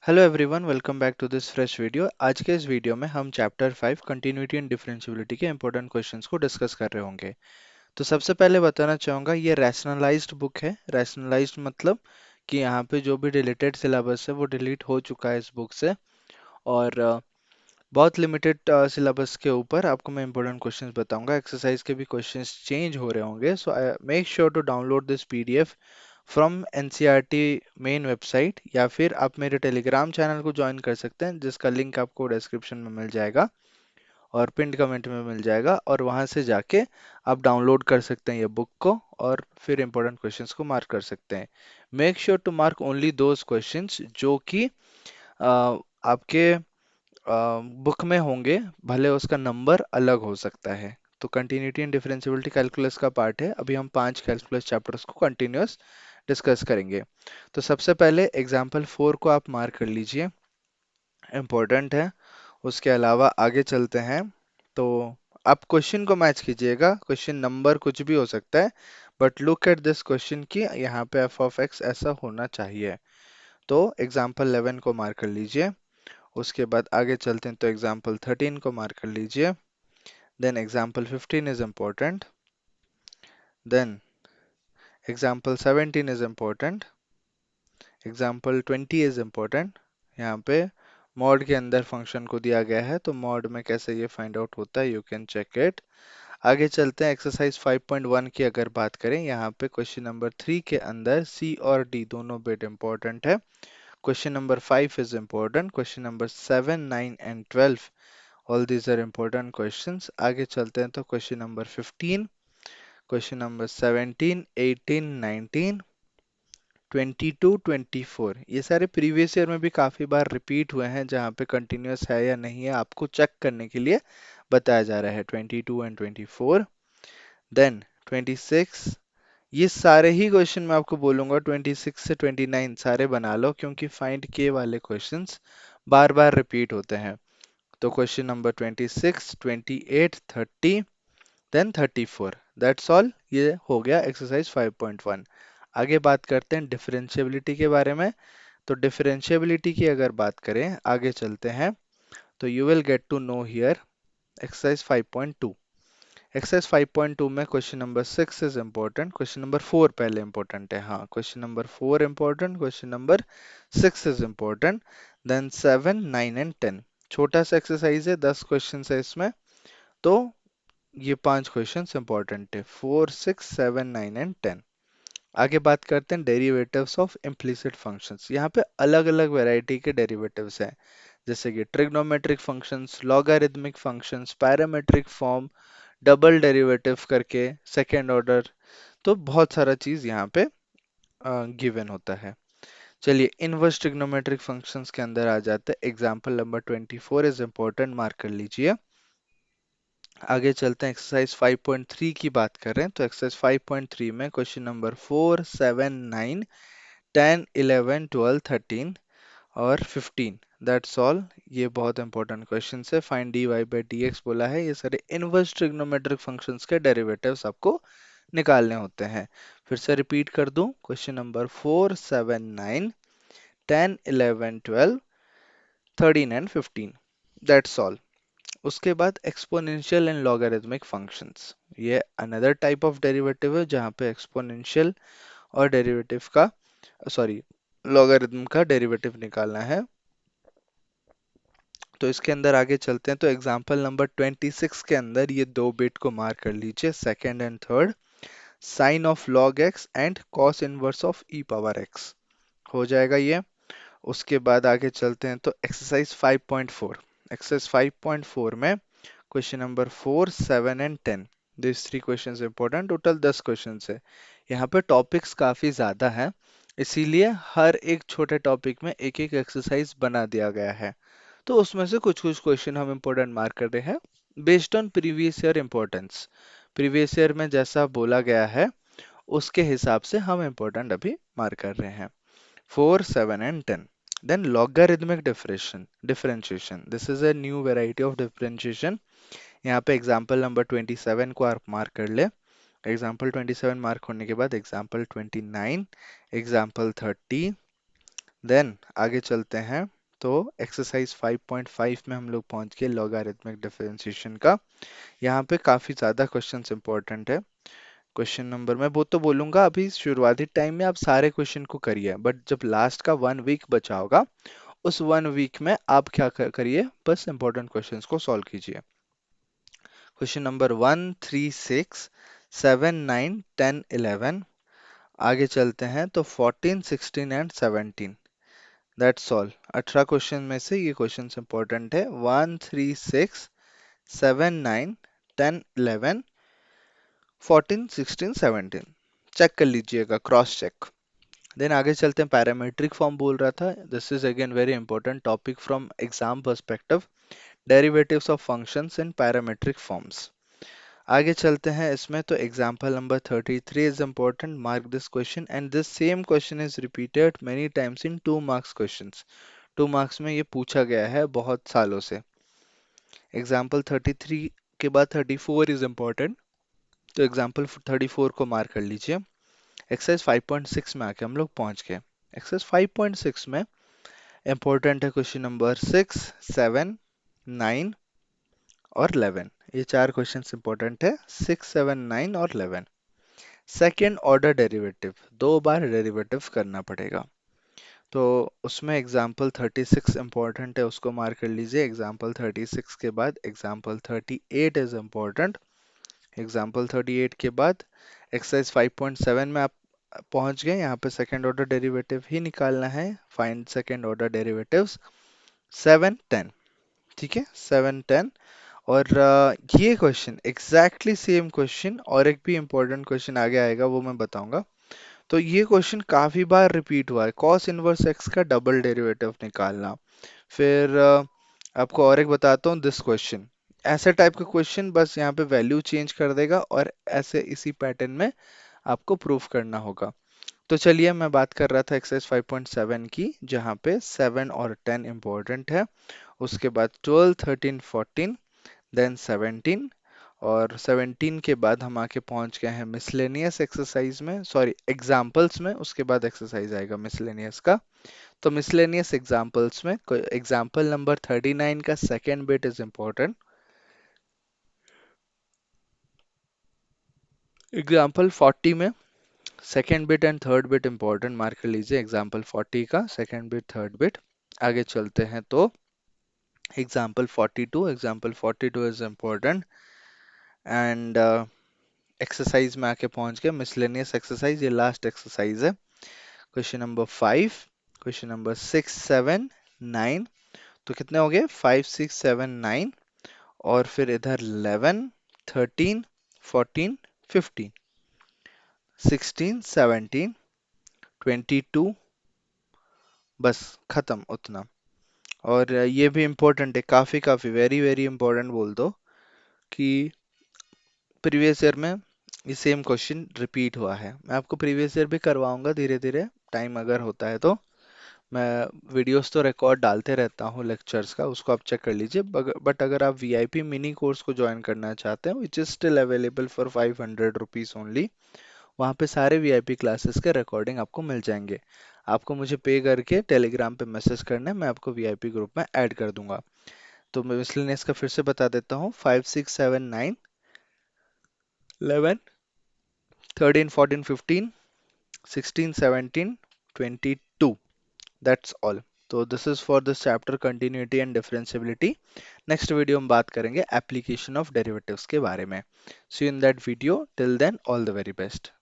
Hello everyone, welcome back to this fresh video. आज के इस वीडियो में हम चैप्टर 5 कंटिन्यूटी एंड डिफरेंशियबिलिटी के इंपॉर्टेंट क्वेश्चंस को डिस्कस कर रहे होंगे। तो सबसे पहले बताना चाहूँगा, ये रैशनलाइज्ड बुक है। रैशनलाइज्ड मतलब कि यहाँ पे जो भी डिलीटेड सिलेबस है वो डिलीट हो चुका है इस बुक से। और बहुत लिमिटेड सिलेबस के ऊपर आपको मैं इंपॉर्टेंट क्वेश्चंस बताऊंगा। एक्सरसाइज के भी क्वेश्चंस चेंज हो रहे होंगे, so make sure to download this PDF from NCERT main website, या फिर आप मेरे टेलीग्राम चैनल को ज्वाइन कर सकते हैं, जिसका लिंक आपको डिस्क्रिप्शन में मिल जाएगा और पिंड कमेंट में मिल जाएगा। और वहां से जाके आप डाउनलोड कर सकते हैं ये बुक को, और फिर इंपॉर्टेंट क्वेश्चंस को मार्क कर सकते हैं। Make sure to mark only those questions जो कि आपके बुक में होंगे, भले उसका नंबर अलग हो सकता है। तो कंटिन्यूटी एंड डिफरेंशियबिलिटी कैलकुलस का पार्ट है। अभी हम 5 कैलकुलस चैप्टर्स को कंटिन्यूअस डिस्कस करेंगे। तो सबसे पहले एग्जाम्पल 4 को आप मार्क कर लीजिए, इम्पोर्टेंट है। उसके अलावा आगे चलते हैं। तो आप क्वेश्चन को मैच कीजिएगा, क्वेश्चन नंबर कुछ भी हो सकता है, but look at this question की यहाँ पे एफ ऑफ एक्स ऐसा होना चाहिए। तो एग्जाम्पल 11 को मार्क कर लीजिए। उसके बाद आगे चलते हैं, तो एग्जाम्पल 13 को मार्क कर लीजिए। Then example 15 is important. Then example 17 is important. Example 20 is important. यहाँ पे मॉड के अंदर फंक्शन को दिया गया है, तो मॉड में कैसे ये फाइंड आउट होता है, यू कैन चेक इट। आगे चलते हैं, एक्सरसाइज 5.1 की अगर बात करें, यहाँ पे क्वेश्चन नंबर 3 के अंदर सी और डी दोनों बिट इंपॉर्टेंट है। Question number 5 is important. Question number 7, 9 and 12, all these are important questions. आगे चलते हैं, तो क्वेश्चन नंबर 15, क्वेश्चन नंबर 17, 18, 19, 22, 24, ये सारे प्रीवियस ईयर में भी काफी बार रिपीट हुए हैं, जहाँ पे कंटिन्यूअस है या नहीं है आपको चेक करने के लिए बताया जा रहा है। 22 एंड 24, देन 26, ये सारे ही क्वेश्चन मैं आपको बोलूंगा 26 से 29 सारे बना लो, क्योंकि फाइंड के वाले क्वेश्चंस बार बार रिपीट होते हैं। तो question number 26, 28, 30, then 34, that's all. ये हो गया एक्सरसाइज 5.1। आगे बात करते हैं डिफरेंशियबिलिटी के बारे में। तो डिफरेंशियबिलिटी की अगर बात करें, आगे चलते हैं, तो you will get to know here exercise 5.2। Exercise 5.2 में question number 6 is important, question number 4 पहले इम्पोर्टेंट है। हाँ, question number 4 important, question number 6 is important, then 7, 9 and 10। छोटा सा एक्सरसाइज है, 10 क्वेश्चन है इसमें। तो ये 5 क्वेश्चंस इंपॉर्टेंट है, 4, 6, 7, 9 एंड 10। आगे बात करते हैं डेरिवेटिव्स ऑफ इम्प्लिसिट फंक्शंस। यहाँ पे अलग अलग वैरायटी के डेरिवेटिव्स हैं, जैसे कि trigonometric functions, logarithmic functions, parametric form, double derivative करके सेकेंड ऑर्डर। तो बहुत सारा चीज यहाँ पे गिवन होता है। चलिए इनवर्स ट्रिग्नोमेट्रिक फंक्शंस के अंदर आ जाते हैं। Example number 24 is important, mark कर लीजिए। आगे चलते हैं, एक्सरसाइज 5.3 की बात कर रहे हैं। तो एक्सरसाइज 5.3 में क्वेश्चन नंबर 4, 7, 9, 10, 11, 12, 13 और 15, दैट्स ऑल। ये बहुत इंपॉर्टेंट क्वेश्चन है। फाइंड dy बाई dx बोला है, ये सारे इनवर्स ट्रिग्नोमेट्रिक फंक्शंस के डेरिवेटिव्स आपको निकालने होते हैं। फिर से रिपीट कर दूं, question number 4, 7, 9, 10, 11, 12, 13 and 15, that's all. उसके बाद एक्सपोनेंशियल एंड लॉगरिथमिक फंक्शंस, ये अनदर टाइप ऑफ डेरिवेटिव है, जहाँ पे एक्सपोनेंशियल और डेरिवेटिव का, सॉरी, लॉगरिथम का डेरिवेटिव निकालना है। तो इसके अंदर आगे चलते हैं, तो एग्जांपल नंबर 26 के अंदर ये दो बिट को मार्क कर लीजिए, second and third, sine of log x and cos inverse of e power x हो जाएगा ये। उसके बाद आगे चलते हैं, तो एक्सरसाइज 5.4। एक्सरसाइज 5.4 में question number 4, 7 and 10, this three questions important, total 10 questions है। यहाँ पे टॉपिक्स काफी ज्यादा हैं, इसीलिए हर एक छोटे टॉपिक में एक एक एक्सरसाइज बना दिया गया है। तो उसमें से कुछ कुछ क्वेश्चन हम इंपॉर्टेंट मार्क कर रहे हैं based on previous year importance. Previous year में जैसा बोला गया है उसके हिसाब से हम इंपॉर्टेंट अभी मार्क कर रहे हैं। 4, 7 and 10। Then logarithmic differentiation. This is a new variety of differentiation. यहाँ पे एग्जाम्पल नंबर 27 को आप मार्क कर ले। एग्जाम्पल 27 मार्क होने के बाद एग्जाम्पल 29, एग्जाम्पल 30, देन आगे चलते हैं। तो एक्सरसाइज 5.5 में हम लोग पहुंच गए लॉगरिथमिक डिफरेंशिएशन का। यहाँ पे काफी ज्यादा क्वेश्चंस इंपॉर्टेंट है। क्वेश्चन नंबर मैं वो तो बोलूंगा अभी शुरुआती टाइम में आप सारे क्वेश्चन को करिए, बट जब लास्ट का 1 वीक बचा होगा उस 1 वीक में आप क्या करिए, बस इंपॉर्टेंट क्वेश्चंस को सॉल्व कीजिए। Question number 1, 3, 6, 7, 9, 10, 11। आगे चलते हैं तो 14, 16 एंड 17। That's all. 18 क्वेश्चन में से ये क्वेश्चन इंपॉर्टेंट है। 1, 3, 6, 7, 9, 10, 11, 14, 16, 17। चेक कर लीजिएगा, क्रॉस चेक। देन आगे चलते हैं, पैरामीट्रिक फॉर्म बोल रहा था। This is again very important topic from exam perspective. Derivatives of functions in parametric forms. आगे चलते हैं इसमें तो example number 33 is important. Mark this question and this same question is repeated many times in 2 marks questions. 2 marks में ये पूछा गया है बहुत सालों से। एग्जाम्पल 33 के बाद 34 इज important, तो एग्जाम्पल 34 को मार्क कर लीजिए। एक्सरसाइज 5.6 में आके हम लोग पहुंच गए। एक्सरसाइज 5.6 में इंपॉर्टेंट है क्वेश्चन नंबर 6, 7, 9 और 11। ये 4 क्वेश्चंस इंपॉर्टेंट है, 6, 7, 9 और 11। सेकेंड ऑर्डर डेरिवेटिव, 2 बार डेरिवेटिव करना पड़ेगा। तो उसमें एग्जाम्पल 36 इंपॉर्टेंट है, उसको मार्क कर लीजिए। एग्जाम्पल 36 के बाद एग्जाम्पल 38 इज इम्पोर्टेंट। एग्जाम्पल 38 के बाद एक्सरसाइज 5.7 में आप पहुंच गए। यहाँ पे सेकेंड ऑर्डर डेरिवेटिव ही निकालना है। Find second order derivatives 7, 10। ठीक है, 7, 10। और ये क्वेश्चन एग्जैक्टली सेम क्वेश्चन और एक भी इम्पोर्टेंट क्वेश्चन आगे आएगा, वो मैं बताऊंगा। तो ये क्वेश्चन काफी बार रिपीट हुआ है, कॉस इनवर्स एक्स का डबल डेरिवेटिव निकालना। फिर आपको और एक बताता हूँ, दिस क्वेश्चन ऐसे टाइप का क्वेश्चन, बस यहाँ पे वैल्यू चेंज कर देगा और ऐसे इसी पैटर्न में आपको प्रूफ करना होगा। तो चलिए, मैं बात कर रहा था एक्सरसाइज 5.7 की, जहाँ पे 7 और 10 इंपॉर्टेंट है। उसके बाद 12, 13, 14, देन 17। और 17 के बाद हम आके पहुंच गए हैं मिसलेनियस एक्सरसाइज में, सॉरी एग्जाम्पल्स में। उसके बाद एक्सरसाइज आएगा मिसलेनियस का। तो मिसलेनियस एग्जाम्पल्स में एग्जाम्पल नंबर 39 का second bit is important. Example 40 में second bit and third bit important, mark कर लीजिए। एग्जाम्पल 40 का सेकेंड बिट, थर्ड बिट। आगे चलते हैं तो example 42, example 42 is important. And exercise में आके पहुंच गए मिसलेनियस एक्सरसाइज, ये लास्ट एक्सरसाइज है। Question number 5, question number 6, 7, 9। तो कितने हो गए, 5, 6, 7, 9। और फिर इधर 11, 13, 14, 15, 16, 17, 22। बस खत्म उतना। और ये भी इम्पोर्टेंट है, काफी काफी वेरी वेरी इंपॉर्टेंट बोल दो कि प्रीवियस ईयर में ये सेम क्वेश्चन रिपीट हुआ है। मैं आपको प्रीवियस ईयर भी करवाऊंगा धीरे धीरे, टाइम अगर होता है तो। मैं वीडियोस तो रिकॉर्ड डालते रहता हूँ लेक्चर्स का, उसको आप चेक कर लीजिए। बट अगर आप वीआईपी मिनी कोर्स को ज्वाइन करना चाहते हैं, which is still available for 500 rupees only, वहाँ पे सारे वीआईपी क्लासेस के रिकॉर्डिंग आपको मिल जाएंगे। आपको मुझे पे करके टेलीग्राम पे मैसेज करना है, मैं आपको वीआईपी ग्रुप में ऐड कर दूंगा। तो मैं मिसलेनियस का फिर से बता देता हूँ। 5, 6, 7, 9, 11, 13, 14, 15, 16, 17, 22। That's all. तो this is for this chapter continuity and differentiability. Next video में बात करेंगे एप्लीकेशन ऑफ डेरिवेटिव्स के बारे में। See you in that video, till then all the very best.